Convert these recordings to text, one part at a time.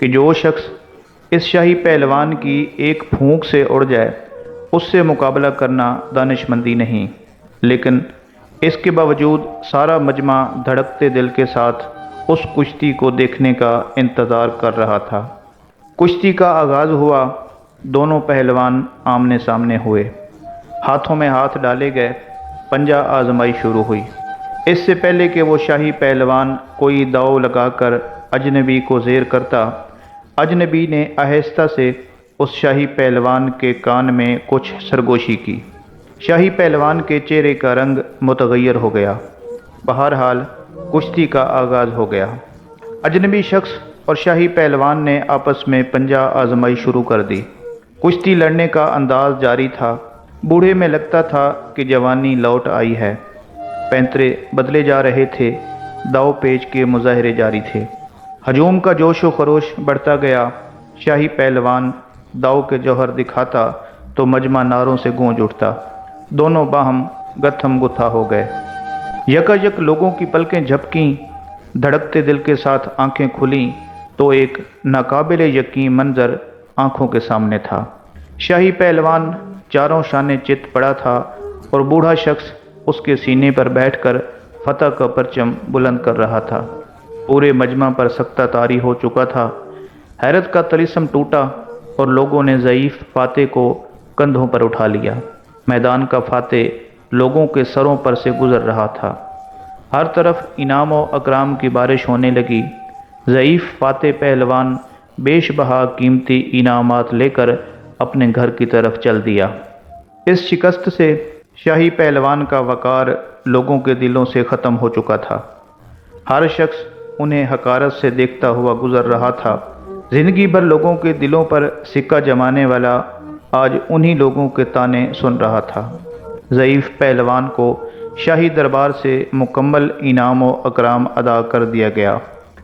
کہ جو شخص اس شاہی پہلوان کی ایک پھونک سے اڑ جائے اس سے مقابلہ کرنا دانش مندی نہیں، لیکن اس کے باوجود سارا مجمع دھڑکتے دل کے ساتھ اس کشتی کو دیکھنے کا انتظار کر رہا تھا۔ کشتی کا آغاز ہوا، دونوں پہلوان آمنے سامنے ہوئے، ہاتھوں میں ہاتھ ڈالے گئے، پنجہ آزمائی شروع ہوئی۔ اس سے پہلے کہ وہ شاہی پہلوان کوئی داؤ لگا کر اجنبی کو زیر کرتا، اجنبی نے آہستہ سے اس شاہی پہلوان کے کان میں کچھ سرگوشی کی۔ شاہی پہلوان کے چہرے کا رنگ متغیر ہو گیا۔ بہرحال کشتی کا آغاز ہو گیا۔ اجنبی شخص اور شاہی پہلوان نے آپس میں پنجہ آزمائی شروع کر دی۔ کشتی لڑنے کا انداز جاری تھا۔ بوڑھے میں لگتا تھا کہ جوانی لوٹ آئی ہے۔ پینترے بدلے جا رہے تھے، داؤ پیچ کے مظاہرے جاری تھے۔ ہجوم کا جوش و خروش بڑھتا گیا۔ شاہی پہلوان داؤ کے جوہر دکھاتا تو مجمع نعروں سے گونج اٹھتا۔ دونوں باہم گتھم گتھا ہو گئے۔ یکایک لوگوں کی پلکیں جھپکیں، دھڑکتے دل کے ساتھ آنکھیں کھلیں تو ایک ناقابل یقین منظر آنکھوں کے سامنے تھا۔ شاہی پہلوان چاروں شانے چت پڑا تھا اور بوڑھا شخص اس کے سینے پر بیٹھ کر فتح کا پرچم بلند کر رہا تھا۔ پورے مجمع پر سکتہ طاری ہو چکا تھا۔ حیرت کا طلسم ٹوٹا اور لوگوں نے ضعیف فاتح کو کندھوں پر اٹھا لیا۔ میدان کا فاتح لوگوں کے سروں پر سے گزر رہا تھا۔ ہر طرف انعام و اکرام کی بارش ہونے لگی۔ ضعیف فاتح پہلوان بیش بہا قیمتی انعامات لے کر اپنے گھر کی طرف چل دیا۔ اس شکست سے شاہی پہلوان کا وقار لوگوں کے دلوں سے ختم ہو چکا تھا۔ ہر شخص انہیں حقارت سے دیکھتا ہوا گزر رہا تھا۔ زندگی بھر لوگوں کے دلوں پر سکہ جمانے والا آج انہی لوگوں کے طعنے سن رہا تھا۔ ضعیف پہلوان کو شاہی دربار سے مکمل انعام و اکرام ادا کر دیا گیا،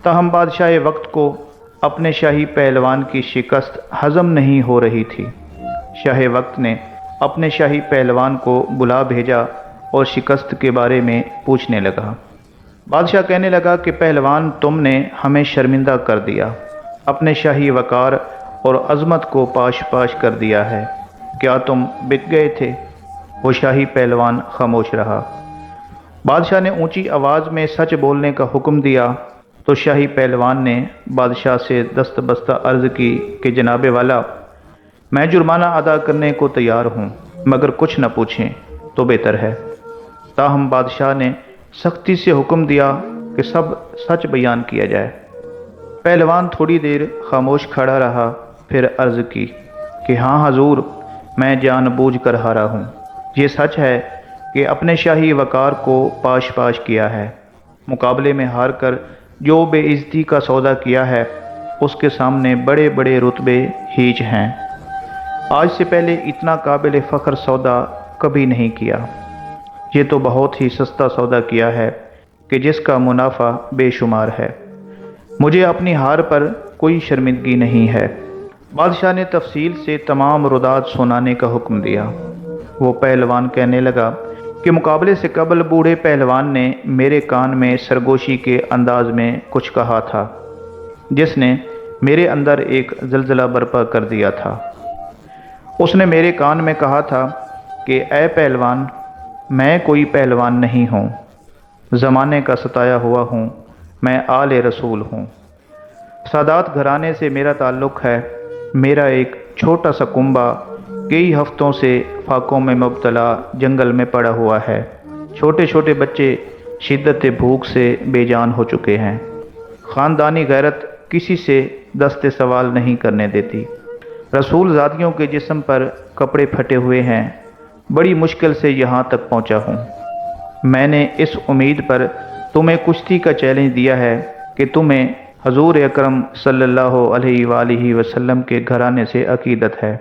تاہم بادشاہ وقت کو اپنے شاہی پہلوان کی شکست ہضم نہیں ہو رہی تھی۔ شاہ وقت نے اپنے شاہی پہلوان کو بلا بھیجا اور شکست کے بارے میں پوچھنے لگا۔ بادشاہ کہنے لگا کہ پہلوان، تم نے ہمیں شرمندہ کر دیا، اپنے شاہی وقار اور عظمت کو پاش پاش کر دیا ہے۔ کیا تم بک گئے تھے؟ وہ شاہی پہلوان خاموش رہا۔ بادشاہ نے اونچی آواز میں سچ بولنے کا حکم دیا تو شاہی پہلوان نے بادشاہ سے دست بستہ عرض کی کہ جناب والا، میں جرمانہ ادا کرنے کو تیار ہوں، مگر کچھ نہ پوچھیں تو بہتر ہے۔ تاہم بادشاہ نے سختی سے حکم دیا کہ سب سچ بیان کیا جائے۔ پہلوان تھوڑی دیر خاموش کھڑا رہا، پھر عرض کی کہ ہاں حضور، میں جان بوجھ کر ہارا ہوں۔ یہ سچ ہے کہ اپنے شاہی وقار کو پاش پاش کیا ہے۔ مقابلے میں ہار کر جو بے عزتی کا سودا کیا ہے، اس کے سامنے بڑے بڑے رتبے ہیچ ہیں۔ آج سے پہلے اتنا قابل فخر سودا کبھی نہیں کیا۔ یہ تو بہت ہی سستا سودا کیا ہے کہ جس کا منافع بے شمار ہے۔ مجھے اپنی ہار پر کوئی شرمندگی نہیں ہے۔ بادشاہ نے تفصیل سے تمام رودات سنانے کا حکم دیا۔ وہ پہلوان کہنے لگا کہ مقابلے سے قبل بوڑھے پہلوان نے میرے کان میں سرگوشی کے انداز میں کچھ کہا تھا، جس نے میرے اندر ایک زلزلہ برپا کر دیا تھا۔ اس نے میرے کان میں کہا تھا کہ اے پہلوان، میں کوئی پہلوان نہیں ہوں، زمانے کا ستایا ہوا ہوں، میں آل رسول ہوں۔ سادات گھرانے سے میرا تعلق ہے۔ میرا ایک چھوٹا سا کنبہ کئی ہفتوں سے فاقوں میں مبتلا جنگل میں پڑا ہوا ہے۔ چھوٹے چھوٹے بچے شدت بھوک سے بے جان ہو چکے ہیں۔ خاندانی غیرت کسی سے دست سوال نہیں کرنے دیتی۔ رسول زادیوں کے جسم پر کپڑے پھٹے ہوئے ہیں۔ بڑی مشکل سے یہاں تک پہنچا ہوں۔ میں نے اس امید پر تمہیں کشتی کا چیلنج دیا ہے کہ تمہیں حضور اکرم صلی اللہ علیہ وآلہ وسلم کے گھرانے سے عقیدت ہے۔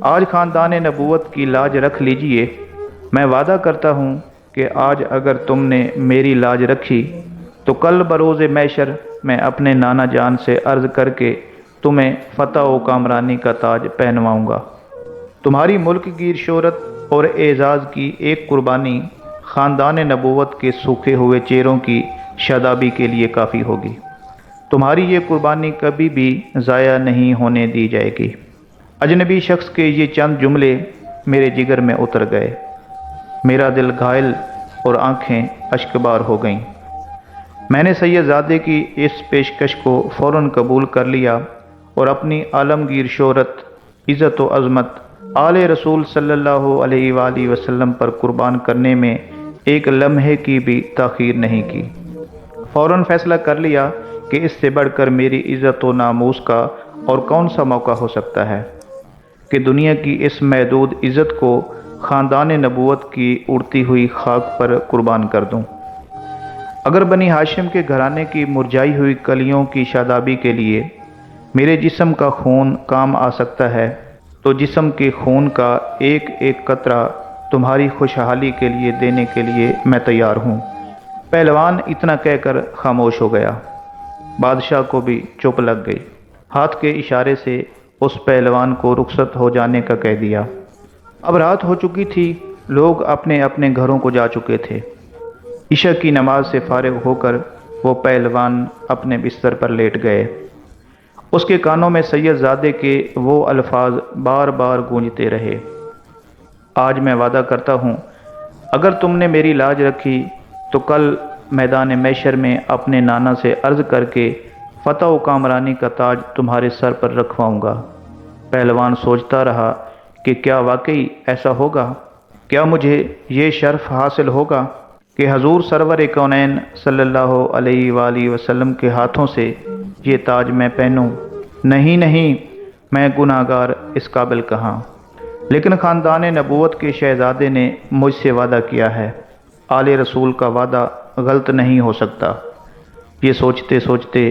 آج خاندان نبوت کی لاج رکھ لیجئے۔ میں وعدہ کرتا ہوں کہ آج اگر تم نے میری لاج رکھی تو کل بروز محشر میں اپنے نانا جان سے عرض کر کے تمہیں فتح و کامرانی کا تاج پہنواؤں گا۔ تمہاری ملک گیر شہرت اور اعزاز کی ایک قربانی خاندان نبوت کے سوکھے ہوئے چہروں کی شادابی کے لیے کافی ہوگی۔ تمہاری یہ قربانی کبھی بھی ضائع نہیں ہونے دی جائے گی۔ اجنبی شخص کے یہ چند جملے میرے جگر میں اتر گئے، میرا دل گھائل اور آنکھیں اشکبار ہو گئیں۔ میں نے سید زادے کی اس پیشکش کو فوراً قبول کر لیا اور اپنی عالمگیر شہرت، عزت و عظمت آل رسول صلی اللہ علیہ وآلہ وسلم پر قربان کرنے میں ایک لمحے کی بھی تاخیر نہیں کی۔ فوراً فیصلہ کر لیا کہ اس سے بڑھ کر میری عزت و ناموس کا اور کون سا موقع ہو سکتا ہے کہ دنیا کی اس محدود عزت کو خاندان نبوت کی اڑتی ہوئی خاک پر قربان کر دوں۔ اگر بنی ہاشم کے گھرانے کی مرجھائی ہوئی کلیوں کی شادابی کے لیے میرے جسم کا خون کام آ سکتا ہے تو جسم کے خون کا ایک ایک قطرہ تمہاری خوشحالی کے لیے دینے کے لیے میں تیار ہوں۔ پہلوان اتنا کہہ کر خاموش ہو گیا۔ بادشاہ کو بھی چپ لگ گئی۔ ہاتھ کے اشارے سے اس پہلوان کو رخصت ہو جانے کا کہہ دیا۔ اب رات ہو چکی تھی، لوگ اپنے اپنے گھروں کو جا چکے تھے۔ عشاء کی نماز سے فارغ ہو کر وہ پہلوان اپنے بستر پر لیٹ گئے۔ اس کے کانوں میں سید زادے کے وہ الفاظ بار بار گونجتے رہے، آج میں وعدہ کرتا ہوں اگر تم نے میری لاج رکھی تو کل میدان محشر میں اپنے نانا سے عرض کر کے فتح و کامرانی کا تاج تمہارے سر پر رکھواؤں گا۔ پہلوان سوچتا رہا کہ کیا واقعی ایسا ہوگا؟ کیا مجھے یہ شرف حاصل ہوگا کہ حضور سرور کونین صلی اللہ علیہ وآلہ وسلم کے ہاتھوں سے یہ تاج میں پہنوں؟ نہیں، میں گناہ گار اس قابل کہاں، لیکن خاندان نبوت کے شہزادے نے مجھ سے وعدہ کیا ہے، آل رسول کا وعدہ غلط نہیں ہو سکتا۔ یہ سوچتے سوچتے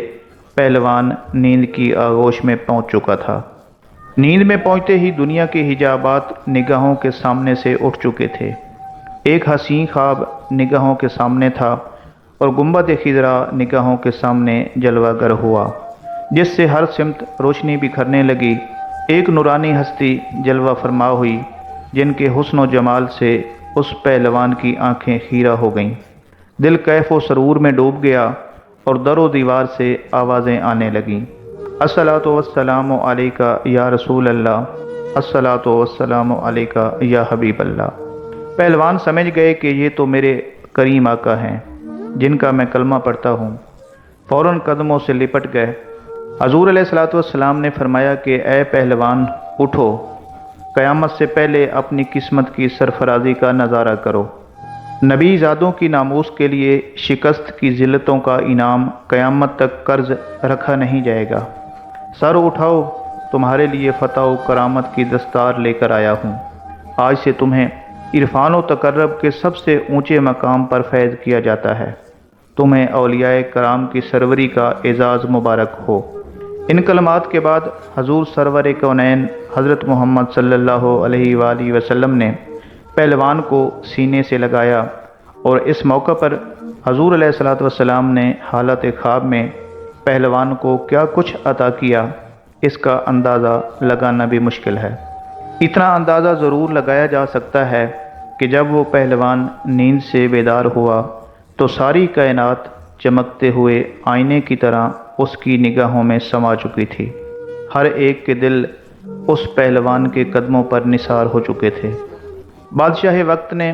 پہلوان نیند کی آغوش میں پہنچ چکا تھا۔ نیند میں پہنچتے ہی دنیا کے حجابات نگاہوں کے سامنے سے اٹھ چکے تھے۔ ایک حسین خواب نگاہوں کے سامنے تھا اور گنبد خضرا نگاہوں کے سامنے جلوہ گر ہوا، جس سے ہر سمت روشنی بکھرنے لگی۔ ایک نورانی ہستی جلوہ فرما ہوئی جن کے حسن و جمال سے اس پہلوان کی آنکھیں خیرہ ہو گئیں۔ دل کیف و سرور میں ڈوب گیا اور در و دیوار سے آوازیں آنے لگیں، الصلاۃ والسلام علیکہ یا رسول اللہ، الصلاۃ والسلام علیکہ یا حبیب اللہ۔ پہلوان سمجھ گئے کہ یہ تو میرے کریم آقا ہیں جن کا میں کلمہ پڑھتا ہوں۔ فوراً قدموں سے لپٹ گئے۔ حضور علیہ الصلوۃ والسلام نے فرمایا کہ اے پہلوان اٹھو، قیامت سے پہلے اپنی قسمت کی سرفرازی کا نظارہ کرو۔ نبی زادوں کی ناموس کے لیے شکست کی ذلتوں کا انعام قیامت تک قرض رکھا نہیں جائے گا۔ سر اٹھاؤ، تمہارے لیے فتح و کرامت کی دستار لے کر آیا ہوں۔ آج سے تمہیں عرفان و تقرب کے سب سے اونچے مقام پر فیض کیا جاتا ہے۔ تمہیں اولیاء کرام کی سروری کا اعزاز مبارک ہو۔ ان کلمات کے بعد حضور سرور کونین حضرت محمد صلی اللہ علیہ وآلہ وسلم نے پہلوان کو سینے سے لگایا اور اس موقع پر حضور علیہ الصلوۃ والسلام نے حالت خواب میں پہلوان کو کیا کچھ عطا کیا، اس کا اندازہ لگانا بھی مشکل ہے۔ اتنا اندازہ ضرور لگایا جا سکتا ہے کہ جب وہ پہلوان نیند سے بیدار ہوا تو ساری کائنات چمکتے ہوئے آئینے کی طرح اس کی نگاہوں میں سما چکی تھی۔ ہر ایک کے دل اس پہلوان کے قدموں پر نثار ہو چکے تھے۔ بادشاہ وقت نے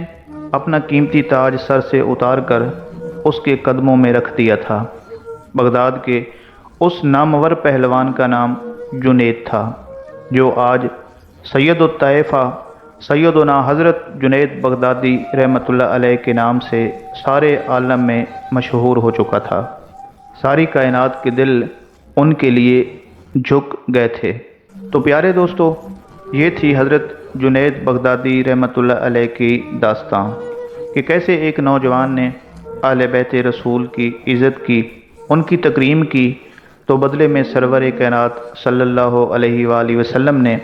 اپنا قیمتی تاج سر سے اتار کر اس کے قدموں میں رکھ دیا تھا۔ بغداد کے اس نامور پہلوان کا نام جنید تھا، جو آج سید الطائفہ سیدنا حضرت جنید بغدادی رحمۃ اللہ علیہ کے نام سے سارے عالم میں مشہور ہو چکا تھا۔ ساری کائنات کے دل ان کے لیے جھک گئے تھے۔ تو پیارے دوستو، یہ تھی حضرت جنید بغدادی رحمۃ اللہ علیہ کی داستان کہ کیسے ایک نوجوان نے اہل بیت رسول کی عزت کی، ان کی تکریم کی، تو بدلے میں سرور کائنات صلی اللہ علیہ وآلہ وسلم نے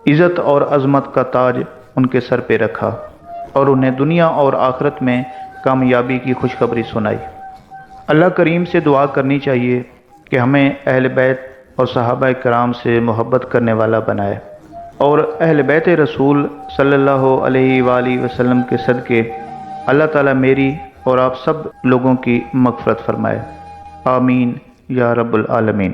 عزت اور عظمت کا تاج ان کے سر پہ رکھا اور انہیں دنیا اور آخرت میں کامیابی کی خوشخبری سنائی۔ اللہ کریم سے دعا کرنی چاہیے کہ ہمیں اہل بیت اور صحابہ کرام سے محبت کرنے والا بنائے، اور اہل بیت رسول صلی اللہ علیہ وآلہ وسلم کے صدقے اللہ تعالیٰ میری اور آپ سب لوگوں کی مغفرت فرمائے۔ آمین یا رب العالمین۔